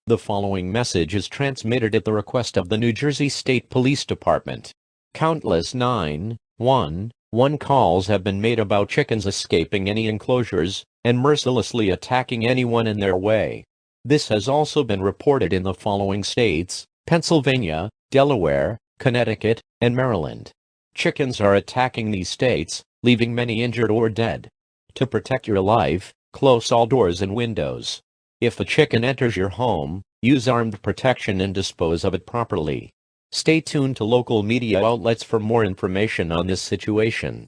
The following message is transmitted at the request of the New Jersey State Police Department. Countless 911 calls have been made about chickens escaping any enclosures and mercilessly attacking anyone in their way. This has also been reported in the following states: Pennsylvania, Delaware, Connecticut, and Maryland. Chickens are attacking these states, leaving many injured or dead. To protect your life, close all doors and windows. If a chicken enters your home, use armed protection and dispose of it properly. Stay tuned to local media outlets for more information on this situation.